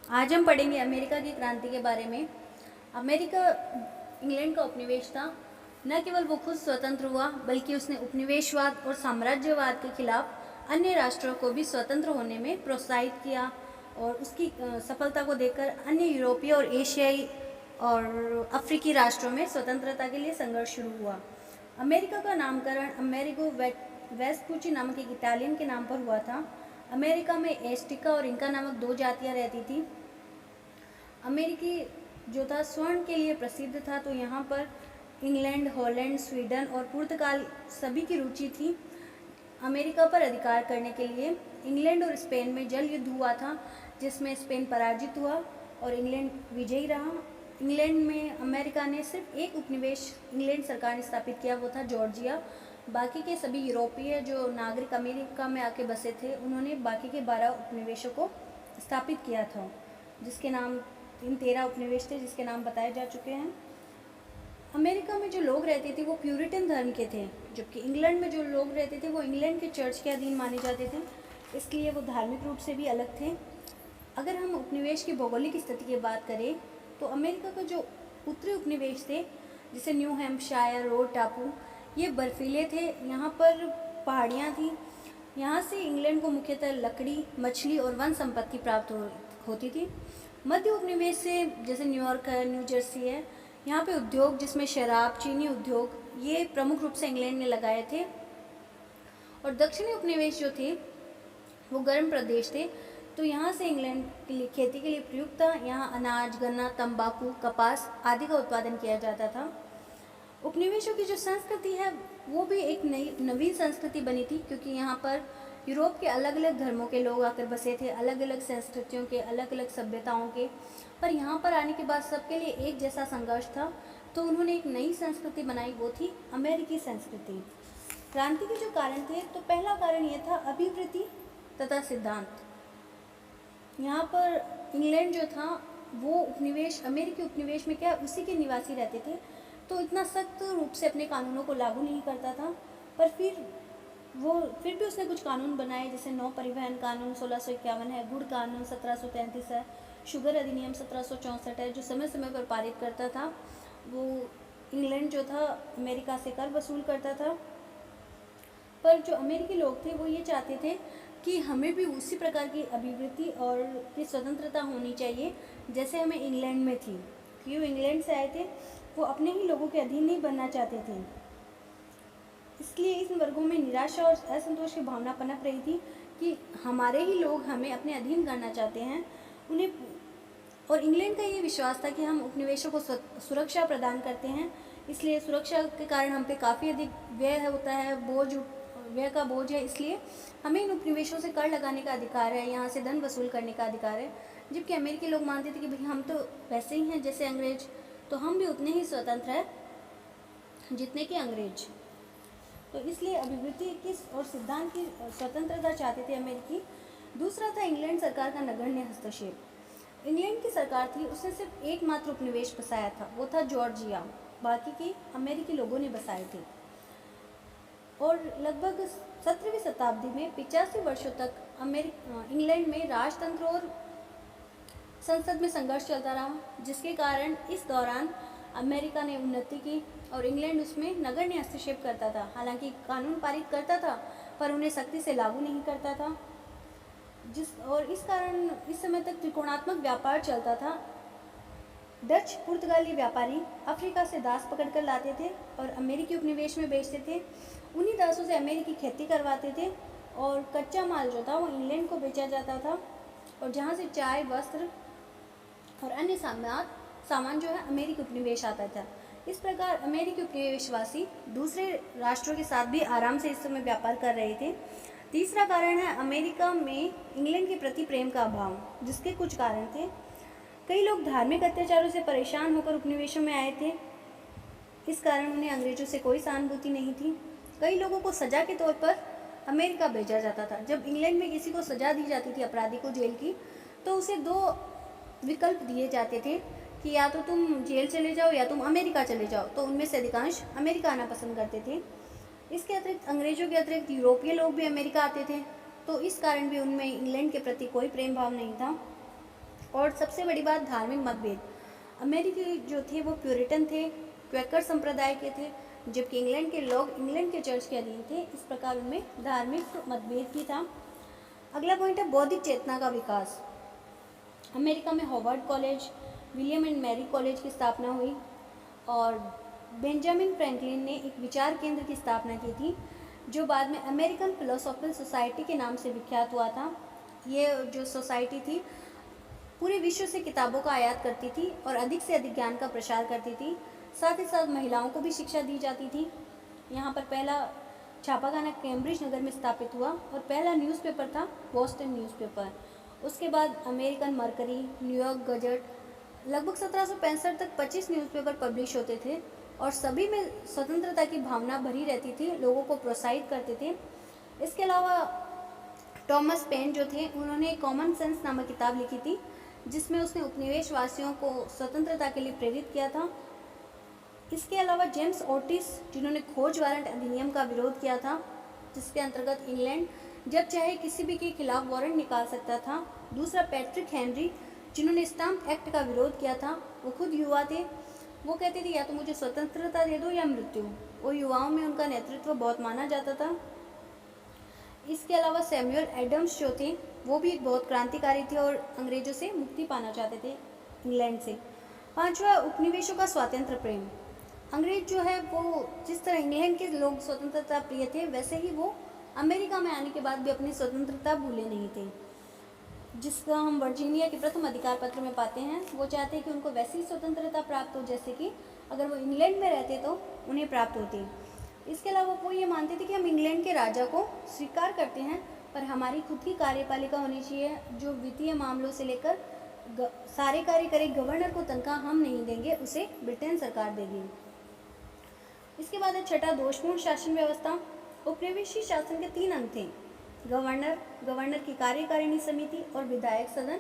आज हम पढ़ेंगे अमेरिका की क्रांति के बारे में। अमेरिका इंग्लैंड का उपनिवेश था। न केवल वो खुद स्वतंत्र हुआ, बल्कि उसने उपनिवेशवाद और साम्राज्यवाद के खिलाफ अन्य राष्ट्रों को भी स्वतंत्र होने में प्रोत्साहित किया। और उसकी सफलता को देखकर अन्य यूरोपीय और एशियाई और अफ्रीकी राष्ट्रों में स्वतंत्रता के लिए संघर्ष शुरू हुआ। अमेरिका का नामकरण अमेरिगो वेस्पुची नामक एक इटालियन के नाम पर हुआ था। अमेरिका में एस्टिका और इंका नामक दो जातियां रहती थी। अमेरिकी जो था स्वर्ण के लिए प्रसिद्ध था, तो यहाँ पर इंग्लैंड, हॉलैंड, स्वीडन और पुर्तगाल सभी की रुचि थी अमेरिका पर अधिकार करने के लिए। इंग्लैंड और स्पेन में जल युद्ध हुआ था, जिसमें स्पेन पराजित हुआ और इंग्लैंड विजयी रहा। इंग्लैंड में अमेरिका ने सिर्फ एक उपनिवेश इंग्लैंड सरकार ने स्थापित किया, वो था जॉर्जिया। बाकी के सभी यूरोपीय जो नागरिक अमेरिका में आके बसे थे, उन्होंने बाकी के 12 उपनिवेशों को स्थापित किया था, जिसके नाम इन 13 उपनिवेश थे, जिसके नाम बताए जा चुके हैं। अमेरिका में जो लोग रहते थे वो प्यूरिटन धर्म के थे, जबकि इंग्लैंड में जो लोग रहते थे वो इंग्लैंड के चर्च के अधीन माने जाते थे, इसलिए वो धार्मिक रूप से भी अलग थे। अगर हम उपनिवेश की भौगोलिक स्थिति की बात करें, तो अमेरिका का जो उत्तरी उपनिवेश थे, जैसे न्यू हैम्पशायर, रोड टापू, ये बर्फीले थे। यहाँ पर पहाड़ियाँ थी। यहाँ से इंग्लैंड को मुख्यतः लकड़ी, मछली और वन संपत्ति प्राप्त होती थी। मध्य उपनिवेश से जैसे न्यूयॉर्क है, न्यू जर्सी है, यहाँ पे उद्योग जिसमें शराब, चीनी उद्योग, ये प्रमुख रूप से इंग्लैंड ने लगाए थे। और दक्षिणी उपनिवेश जो थे वो गर्म प्रदेश थे, तो यहाँ से इंग्लैंड के लिए खेती के लिए प्रयुक्त था। यहाँ अनाज, गन्ना, तंबाकू, कपास आदि का उत्पादन किया जाता था। उपनिवेशों की जो संस्कृति है वो भी एक नवीन संस्कृति बनी थी, क्योंकि यहाँ पर यूरोप के अलग अलग धर्मों के लोग आकर बसे थे, अलग अलग संस्कृतियों के, अलग अलग सभ्यताओं के। पर यहाँ पर आने के बाद सबके लिए एक जैसा संघर्ष था, तो उन्होंने एक नई संस्कृति बनाई, वो थी अमेरिकी संस्कृति। क्रांति के जो कारण थे, तो पहला कारण ये था अभिवृद्धि तथा सिद्धांत। यहाँ पर इंग्लैंड जो था वो उपनिवेश, अमेरिकी उपनिवेश में क्या उसी के निवासी रहते थे, तो इतना सख्त रूप से अपने कानूनों को लागू नहीं करता था। पर फिर भी उसने कुछ कानून बनाए, जैसे नौ परिवहन कानून 1651 है, गुड़ कानून 1733 है, शुगर अधिनियम 1764 है, जो समय समय पर पारित करता था। वो इंग्लैंड जो था अमेरिका से कर वसूल करता था। पर जो अमेरिकी लोग थे वो ये चाहते थे कि हमें भी उसी प्रकार की अभिवृद्धि और की स्वतंत्रता होनी चाहिए जैसे हमें इंग्लैंड में थी। कि वो इंग्लैंड से आए थे, वो अपने ही लोगों के अधीन नहीं बनना चाहते थे। इसलिए इन वर्गों में निराशा और असंतोष की भावना पनप रही थी कि हमारे ही लोग हमें अपने अधीन करना चाहते हैं उन्हें। और इंग्लैंड का ये विश्वास था कि हम उपनिवेशों को सुरक्षा प्रदान करते हैं, इसलिए सुरक्षा के कारण हम पे काफ़ी अधिक व्यय होता है, व्यय का बोझ है, इसलिए हमें इन उपनिवेशों से कर लगाने का अधिकार है, यहाँ से धन वसूल करने का अधिकार है। जबकि अमेरिकी लोग मानते थे कि भाई हम तो वैसे ही हैं जैसे अंग्रेज, तो हम भी उतने ही स्वतंत्र हैं जितने कि अंग्रेज। तो इसलिए अभिवृद्धि की और सिद्धांत की स्वतंत्रता चाहते थे अमेरिकी। दूसरा था इंग्लैंड सरकार का नगण्य हस्तक्षेप। इंग्लैंड की सरकार थी, उसने सिर्फ एकमात्र उपनिवेश बसाया था, वो था जॉर्जिया। बाकी के अमेरिकी लोगों ने बसाए थे। और लगभग 17वीं शताब्दी में 85 वर्षों तक इंग्लैंड में राजतंत्र और संसद में संघर्ष चलता रहा, जिसके कारण इस दौरान अमेरिका ने उन्नति की और इंग्लैंड उसमें नगण्य हस्तक्षेप करता था। हालांकि कानून पारित करता था, पर उन्हें सख्ती से लागू नहीं करता था। इस कारण इस समय तक त्रिकोणात्मक व्यापार चलता था। डच पुर्तगाली व्यापारी अफ्रीका से दास पकड़कर लाते थे और अमेरिकी उपनिवेश में बेचते थे। उन्हीं दासों से अमेरिकी खेती करवाते थे और कच्चा माल जो था वो इंग्लैंड को बेचा जाता था, और जहाँ से चाय, वस्त्र और अन्य सामान जो है अमेरिकी उपनिवेश आता था। इस प्रकार अमेरिकी उपनिवेशवासी दूसरे राष्ट्रों के साथ भी आराम से इस समय व्यापार कर रहे थे। तीसरा कारण है अमेरिका में इंग्लैंड के प्रति प्रेम का अभाव, जिसके कुछ कारण थे। कई लोग धार्मिक अत्याचारों से परेशान होकर उपनिवेशों में आए थे, इस कारण उन्हें अंग्रेजों से कोई सहानुभूति नहीं थी। कई लोगों को सजा के तौर पर अमेरिका भेजा जाता था। जब इंग्लैंड में किसी को सजा दी जाती थी, अपराधी को जेल की, तो उसे 2 विकल्प दिए जाते थे कि या तो तुम जेल चले जाओ या तुम अमेरिका चले जाओ। तो उनमें से अधिकांश अमेरिका आना पसंद करते थे। इसके अतिरिक्त अंग्रेजों के अतिरिक्त यूरोपीय लोग भी अमेरिका आते थे, तो इस कारण भी उनमें इंग्लैंड के प्रति कोई प्रेम भाव नहीं था। और सबसे बड़ी बात, धार्मिक मतभेद। अमेरिकी जो थे वो प्यूरिटन थे, क्वेकर संप्रदाय के थे, जबकि इंग्लैंड के लोग इंग्लैंड के चर्च के अधीन थे। इस प्रकार उनमें धार्मिक मतभेद भी था। अगला पॉइंट है बौद्धिक चेतना का विकास। अमेरिका में Harvard college, William and Mary college की स्थापना हुई और बेंजामिन फ्रैंकलिन ने एक विचार केंद्र की स्थापना की थी, जो बाद में अमेरिकन फिलोसॉफिकल सोसाइटी के नाम से विख्यात हुआ था। ये जो सोसाइटी थी पूरे विश्व से किताबों का आयात करती थी और अधिक से अधिक ज्ञान का प्रसार करती थी। साथ ही साथ महिलाओं को भी शिक्षा दी जाती थी। यहाँ पर पहला छापाखाना कैम्ब्रिज नगर में स्थापित हुआ और पहला न्यूज़पेपर था बोस्टन न्यूज़पेपर। उसके बाद अमेरिकन मर्करी, न्यूयॉर्क गजट, लगभग 1765 तक 25 न्यूज़पेपर पब्लिश होते थे और सभी में स्वतंत्रता की भावना भरी रहती थी, लोगों को प्रोत्साहित करते थे। इसके अलावा टॉमस पेन जो थे, उन्होंने कॉमन सेंस नामक किताब लिखी थी, जिसमें उसने उपनिवेशवासियों को स्वतंत्रता के लिए प्रेरित किया था। इसके अलावा जेम्स ओटिस, जिन्होंने खोज वारंट अधिनियम का विरोध किया था, जिसके अंतर्गत इंग्लैंड जब चाहे किसी भी के खिलाफ वारंट निकाल सकता था। दूसरा पैट्रिक हेनरी, जिन्होंने स्टाम्प एक्ट का विरोध किया था। वो खुद युवा थे, वो कहते थे या तो मुझे स्वतंत्रता दे दो या मृत्यु। वो युवाओं में उनका नेतृत्व बहुत माना जाता था। इसके अलावा सैमुअल एडम्स जो थे, वो भी एक बहुत क्रांतिकारी थे और अंग्रेजों से मुक्ति पाना चाहते थे इंग्लैंड से। पांचवा, उपनिवेशों का स्वातंत्र प्रेम। अंग्रेज जो है वो जिस तरह इंग्लैंड के लोग स्वतंत्रता प्रिय थे, वैसे ही वो अमेरिका में आने के बाद भी अपनी स्वतंत्रता भूले नहीं थे, जिसका हम वर्जीनिया के प्रथम अधिकार पत्र में पाते हैं। वो चाहते हैं कि उनको वैसी स्वतंत्रता प्राप्त हो जैसे कि अगर वो इंग्लैंड में रहते तो उन्हें प्राप्त होती। इसके अलावा वो ये मानते थे कि हम इंग्लैंड के राजा को स्वीकार करते हैं, पर हमारी खुद की कार्यपालिका होनी चाहिए, जो वित्तीय मामलों से लेकर सारे कार्य करे। गवर्नर को तनख्वाह हम नहीं देंगे, उसे ब्रिटेन सरकार देगी। इसके बाद है छठा, दोषपूर्ण शासन व्यवस्था। उपनिवेशी शासन के 3 अंग थे, गवर्नर, गवर्नर की कार्यकारिणी समिति और विधायक सदन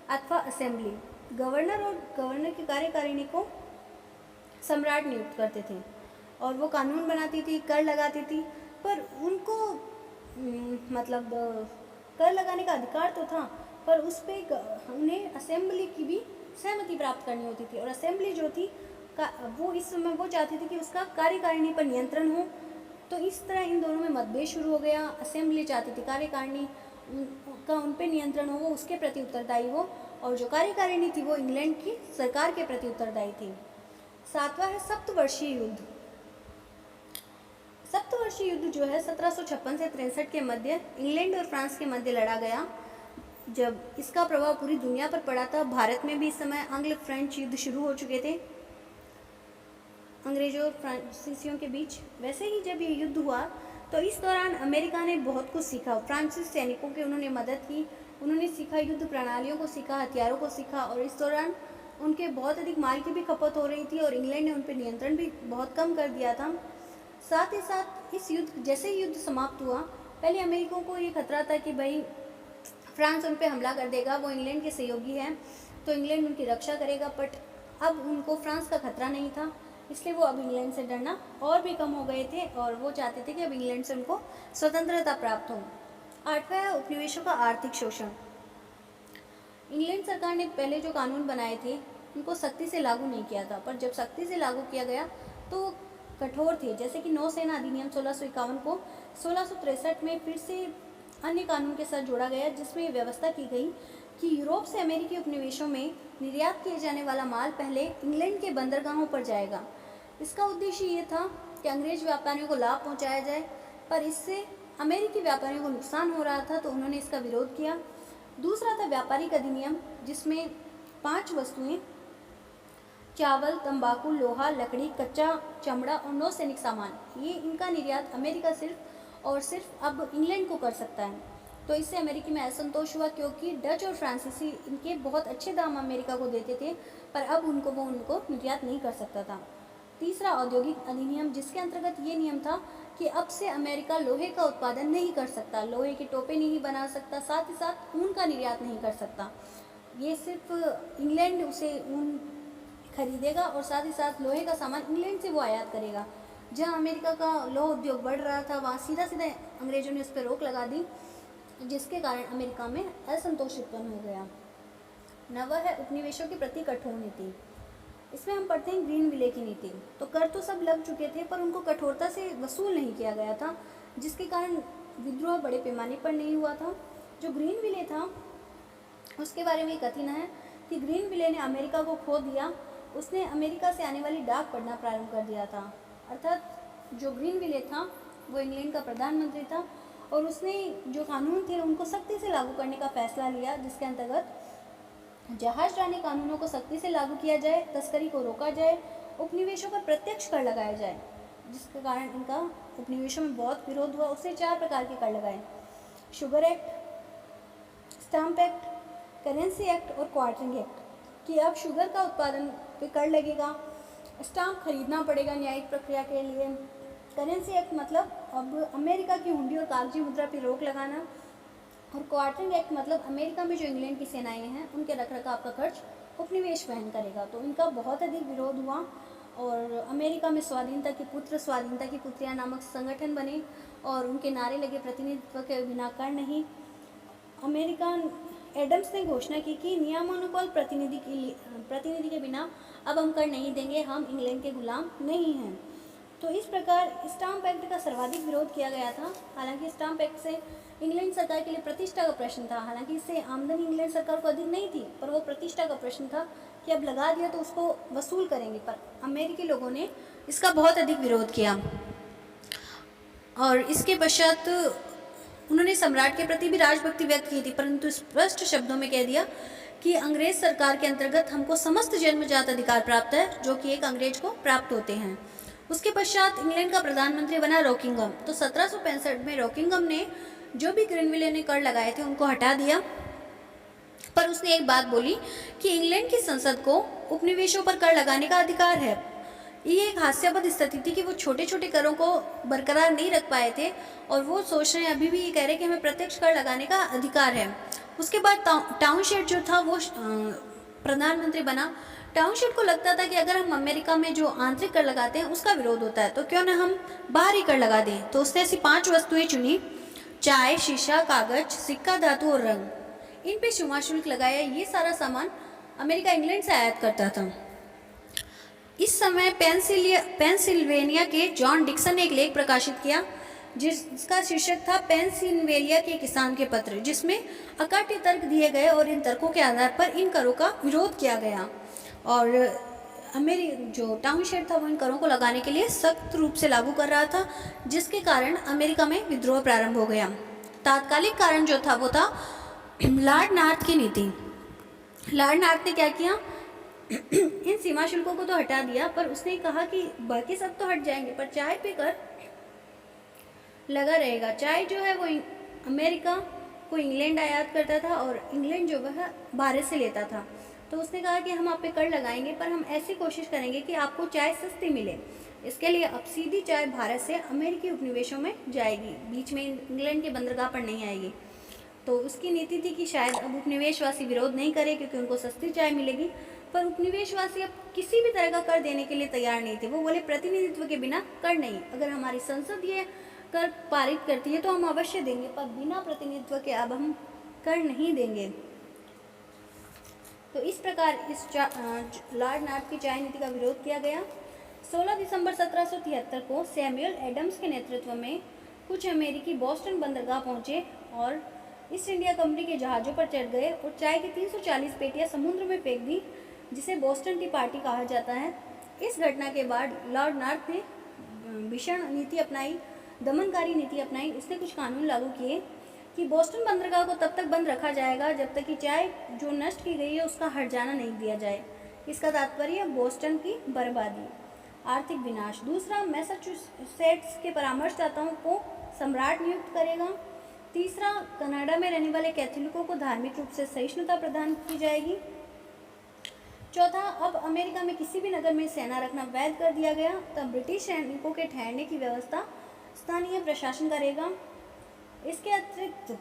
अथवा असेंबली। गवर्नर और गवर्नर की कार्यकारिणी को सम्राट नियुक्त करते थे और वो कानून बनाती थी, कर लगाती थी, पर उनको मतलब कर लगाने का अधिकार तो था, पर उस पर उन्हें असेंबली की भी सहमति प्राप्त करनी होती थी। और असेंबली जो थी वो इस समय वो चाहती थी कि उसका कार्यकारिणी पर नियंत्रण हो। तो इस तरह इन दोनों में मतभेद शुरू हो गया। असेंबली चाहती थी कार्यकारिणी का उन पर नियंत्रण हो, वो उसके प्रति उत्तरदायी हो, और जो कार्यकारिणी थी वो इंग्लैंड की सरकार के प्रति उत्तरदायी थी। सातवां है सप्तवर्षीय युद्ध। सप्तवर्षीय युद्ध जो है 1756 से 63 के मध्य इंग्लैंड और फ्रांस के मध्य लड़ा गया। जब इसका प्रभाव पूरी दुनिया पर पड़ा था, भारत में भी इस समय एंग्लो फ्रेंच युद्ध शुरू हो चुके थे अंग्रेजों और फ्रांसीसियों के बीच। वैसे ही जब ये युद्ध हुआ तो इस दौरान अमेरिका ने बहुत कुछ सीखा। फ्रांसीसी सैनिकों की उन्होंने मदद की, उन्होंने सीखा, युद्ध प्रणालियों को सीखा, हथियारों को सीखा, और इस दौरान उनके बहुत अधिक माल की भी खपत हो रही थी और इंग्लैंड ने उन पर नियंत्रण भी बहुत कम कर दिया था। साथ ही साथ इस युद्ध जैसे ही युद्ध समाप्त हुआ, पहले अमेरिका को ये खतरा था कि भाई फ्रांस उन पर हमला कर देगा, वो इंग्लैंड के सहयोगी हैं तो इंग्लैंड उनकी रक्षा करेगा। बट अब उनको फ्रांस का खतरा नहीं था, इसलिए वो अब इंग्लैंड से डरना और भी कम हो गए थे और वो चाहते थे कि अब इंग्लैंड से उनको स्वतंत्रता प्राप्त हो। आठवां है उपनिवेशों का आर्थिक शोषण। इंग्लैंड सरकार ने पहले जो कानून बनाए थे उनको सख्ती से लागू नहीं किया था, पर जब सख्ती से लागू किया गया तो कठोर थे। जैसे कि नौसेना अधिनियम 1651 को 1663 में फिर से अन्य कानून के साथ जोड़ा गया, जिसमें व्यवस्था की गई कि यूरोप से अमेरिकी उपनिवेशों में निर्यात किए जाने वाला माल पहले इंग्लैंड के बंदरगाहों पर जाएगा। इसका उद्देश्य ये था कि अंग्रेज व्यापारियों को लाभ पहुंचाया जाए, पर इससे अमेरिकी व्यापारियों को नुकसान हो रहा था, तो उन्होंने इसका विरोध किया। दूसरा था व्यापारिक अधिनियम, जिसमें 5 वस्तुएं चावल, तंबाकू, लोहा, लकड़ी, कच्चा चमड़ा और नौसैनिक सामान, ये इनका निर्यात अमेरिका सिर्फ और सिर्फ अब इंग्लैंड को कर सकता है। तो इससे अमेरिकी में असंतोष हुआ, क्योंकि डच और फ्रांसीसी इनके बहुत अच्छे दाम अमेरिका को देते थे, पर अब उनको निर्यात नहीं कर सकता था। तीसरा औद्योगिक अधिनियम, जिसके अंतर्गत ये नियम था कि अब से अमेरिका लोहे का उत्पादन नहीं कर सकता, लोहे के टोपे नहीं बना सकता, साथ ही साथ ऊन का निर्यात नहीं कर सकता। ये सिर्फ इंग्लैंड उसे ऊन खरीदेगा और साथ ही साथ लोहे का सामान इंग्लैंड से वो आयात करेगा। जहाँ अमेरिका का लोह उद्योग बढ़ रहा था, वहाँ सीधा सीधा अंग्रेजों ने उस पर रोक लगा दी, जिसके कारण अमेरिका में असंतोष उत्पन्न हो गया। नवा है उपनिवेशों के प्रति कठोर नीति। इसमें हम पढ़ते हैं ग्रीन विले की नीति। तो कर तो सब लग चुके थे पर उनको कठोरता से वसूल नहीं किया गया था, जिसके कारण विद्रोह बड़े पैमाने पर नहीं हुआ था। जो ग्रीन विले था उसके बारे में कथन है कि ग्रीन विले ने अमेरिका को खो दिया। उसने अमेरिका से आने वाली डाक पढ़ना प्रारंभ कर दिया था। अर्थात जो ग्रीन विले था वो इंग्लैंड का प्रधानमंत्री था और उसने जो कानून थे उनको सख्ती से लागू करने का फैसला लिया, जिसके अंतर्गत जहाजरानी कानूनों को सख्ती से लागू किया जाए, तस्करी को रोका जाए, उपनिवेशों पर प्रत्यक्ष कर लगाया जाए, जिसके कारण इनका उपनिवेशों में बहुत विरोध हुआ। उससे 4 प्रकार के कर लगाए: sugar act, stamp act, currency act और क्वार्टरिंग एक्ट। कि अब शुगर का उत्पादन पे कर लगेगा, स्टाम्प खरीदना पड़ेगा न्यायिक प्रक्रिया के लिए, करेंसी एक्ट मतलब अब अमेरिका की हुंडी और कागजी मुद्रा पर रोक लगाना, और क्वार्टरिंग एक्ट मतलब अमेरिका में जो इंग्लैंड की सेनाएं हैं उनके रखरखाव का खर्च उपनिवेश वहन करेगा। तो इनका बहुत अधिक विरोध हुआ और अमेरिका में स्वाधीनता के पुत्र, स्वाधीनता की पुत्रियां नामक संगठन बने और उनके नारे लगे प्रतिनिधित्व के बिना कर नहीं। अमेरिकन एडम्स ने घोषणा की कि नियमानुकूल प्रतिनिधि के बिना अब हम कर नहीं देंगे, हम इंग्लैंड के गुलाम नहीं हैं। तो इस प्रकार स्टाम्प एक्ट का सर्वाधिक विरोध किया गया था। हालांकि स्टाम्प एक्ट से इंग्लैंड सरकार के लिए प्रतिष्ठा का प्रश्न था। हालांकि इससे आमदनी इंग्लैंड सरकार को अधिक नहीं थी, पर वो प्रतिष्ठा का प्रश्न था कि अब लगा दिया तो उसको वसूल करेंगे। पर अमेरिकी लोगों ने इसका बहुत अधिक विरोध किया और इसके पश्चात उन्होंने सम्राट के प्रति भी राजभक्ति व्यक्त की थी, परंतु स्पष्ट शब्दों में कह दिया कि अंग्रेज सरकार के अंतर्गत हमको समस्त जन्मजात अधिकार प्राप्त है, जो कि एक अंग्रेज को प्राप्त होते हैं। उसके पश्चात इंग्लैंड का प्रधानमंत्री बना रॉकिंगम। तो 1765 में रॉकिंगम ने जो भी ग्रीनविले ने कर लगाए थे उनको हटा दिया, पर उसने एक बात बोली कि इंग्लैंड की संसद को उपनिवेशों पर कर लगाने का अधिकार है। ये एक हास्यास्पद स्थिति थी कि वो छोटे छोटे करों को बरकरार नहीं रख पाए थे और वो सोच रहे हैं, अभी भी ये कह रहे हैं कि हमें प्रत्यक्ष कर लगाने का अधिकार है। उसके बाद टाउनशेड जो था वो प्रधानमंत्री बना। टाउनशेड को लगता था कि अगर हम अमेरिका में जो आंतरिक कर लगाते हैं उसका विरोध होता है, तो क्यों ना हम बाहरी कर लगा दें। तो उसने ऐसी 5 वस्तुएं चुनी: चाय, शीशा, कागज, सिक्का, धातु और रंग। इन पे सीमा शुल्क लगाया। ये सारा सामान अमेरिका इंग्लैंड से आयात करता था। इस समय पेंसिल्वेनिया के जॉन डिक्सन ने एक लेख प्रकाशित किया जिसका शीर्षक था पेंसिल्वेनिया के किसान के पत्र, जिसमें अकाट्य तर्क दिए गए और इन तर्कों के आधार पर इन करों का विरोध किया गया। और जो टाउनशेड था वो इन करों को लगाने के लिए सख्त रूप से लागू कर रहा था, जिसके कारण अमेरिका में विद्रोह प्रारंभ हो गया। तात्कालिक कारण जो था वो था लॉर्ड नॉर्थ की नीति। लॉर्ड नॉर्थ ने क्या किया, इन सीमा शुल्कों को तो हटा दिया, पर उसने कहा कि बाकी सब तो हट जाएंगे पर चाय पे कर लगा रहेगा। चाय जो है वो अमेरिका को इंग्लैंड आयात करता था और इंग्लैंड जो वह भारत से लेता था। तो उसने कहा कि हम आप पे कर लगाएंगे, पर हम ऐसी कोशिश करेंगे कि आपको चाय सस्ती मिले। इसके लिए अब सीधी चाय भारत से अमेरिकी उपनिवेशों में जाएगी, बीच में इंग्लैंड के बंदरगाह पर नहीं आएगी। तो उसकी नीति थी कि शायद अब उपनिवेशवासी विरोध नहीं करे क्योंकि उनको सस्ती चाय मिलेगी, पर उपनिवेशवासी अब किसी भी तरह का कर देने के लिए तैयार नहीं थे। वो बोले प्रतिनिधित्व के बिना कर नहीं, अगर हमारी संसद ये कर पारित करती है तो हम अवश्य देंगे, पर बिना प्रतिनिधित्व के अब हम कर नहीं देंगे। तो इस प्रकार इस लॉर्ड नॉर्थ की चाय नीति का विरोध किया गया। 16 दिसंबर 1773 को सैमुअल एडम्स के नेतृत्व में कुछ अमेरिकी बोस्टन बंदरगाह पहुंचे और ईस्ट इंडिया कंपनी के जहाज़ों पर चढ़ गए और चाय की 340 पेटियां समुद्र में फेंक दी, जिसे बोस्टन टी पार्टी कहा जाता है। इस घटना के बाद लॉर्ड नॉर्थ ने भीषण नीति अपनाई, दमनकारी नीति अपनाई। उसने कुछ कानून लागू किए कि बोस्टन बंदरगाह को तब तक बंद रखा जाएगा जब तक कि चाय जो नष्ट की गई है उसका हट जाना नहीं दिया जाए। इसका तात्पर्य बोस्टन की बर्बादी, आर्थिक विनाश। दूसरा, मैसाचुसेट्स के परामर्शदाताओं को सम्राट नियुक्त करेगा। तीसरा, कनाडा में रहने वाले कैथोलिकों को धार्मिक रूप से सहिष्णुता प्रदान की जाएगी। चौथा, अब अमेरिका में किसी भी नगर में सेना रखना वैध कर दिया गया। तब ब्रिटिश सैनिकों के ठहरने की व्यवस्था स्थानीय प्रशासन करेगा। इसके अतिरिक्त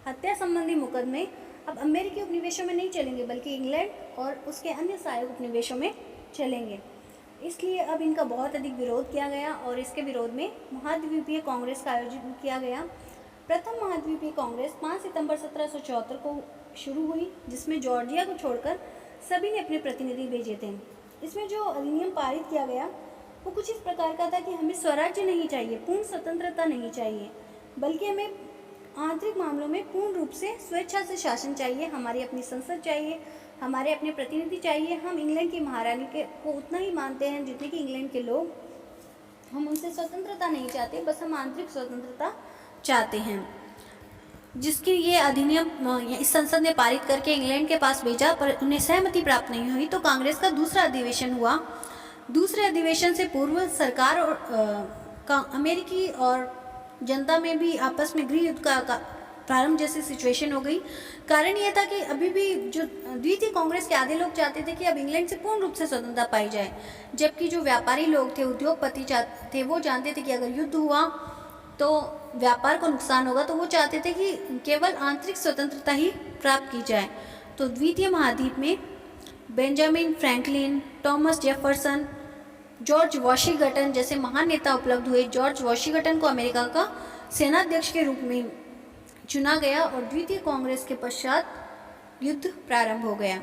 हत्या संबंधी मुकदमे अब अमेरिकी उपनिवेशों में नहीं चलेंगे बल्कि इंग्लैंड और उसके अन्य सहायक उपनिवेशों में चलेंगे। इसलिए अब इनका बहुत अधिक विरोध किया गया और इसके विरोध में महाद्वीपीय कांग्रेस का आयोजन किया गया। प्रथम महाद्वीपीय कांग्रेस 5 सितंबर 1774 को शुरू हुई, जिसमें जॉर्जिया को छोड़कर सभी ने अपने प्रतिनिधि भेजे थे। इसमें जो अधिनियम पारित किया गया वो कुछ इस प्रकार का था कि हमें स्वराज्य नहीं चाहिए, पूर्ण स्वतंत्रता नहीं चाहिए, बल्कि हमें आंतरिक मामलों में पूर्ण रूप से स्वेच्छा से शासन चाहिए, हमारी अपनी संसद चाहिए, हमारे अपने प्रतिनिधि चाहिए। हम इंग्लैंड की महारानी के को उतना ही मानते हैं जितने कि इंग्लैंड के लोग। हम उनसे स्वतंत्रता नहीं चाहते, बस हम आंतरिक स्वतंत्रता चाहते हैं, जिसकी ये अधिनियम इस संसद ने पारित करके इंग्लैंड के पास भेजा, पर उन्हें सहमति प्राप्त नहीं हुई। तो कांग्रेस का दूसरा अधिवेशन हुआ। दूसरे अधिवेशन से पूर्व सरकार और अमेरिकी और जनता में भी आपस में गृह युद्ध का प्रारंभ जैसी सिचुएशन हो गई। कारण यह था कि अभी भी जो द्वितीय कांग्रेस के आधे लोग चाहते थे कि अब इंग्लैंड से पूर्ण रूप से स्वतंत्रता पाई जाए, जबकि जो व्यापारी लोग थे, उद्योगपति थे, वो जानते थे कि अगर युद्ध हुआ तो व्यापार को नुकसान होगा, तो वो चाहते थे कि केवल आंतरिक स्वतंत्रता ही प्राप्त की जाए। तो द्वितीय महाद्वीप में Benjamin Franklin, Thomas Jefferson, George Washington जैसे महान नेता उपलब्ध हुए। जॉर्ज वॉशिंगटन को अमेरिका का सेनाध्यक्ष के रूप में चुना गया और द्वितीय कांग्रेस के पश्चात युद्ध प्रारंभ हो गया।